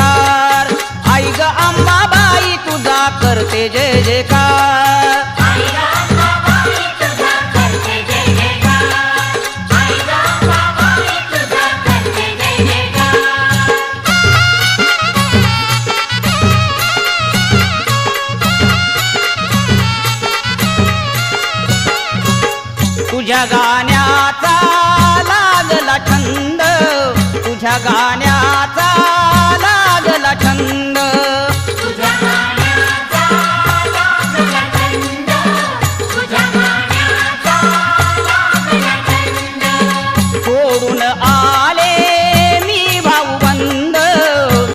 जयकार आई ग अंबाबाई तुझा करते जय जयकार तुझ्या गाण्याचा लागला छंद तुझ्या गाण्याचा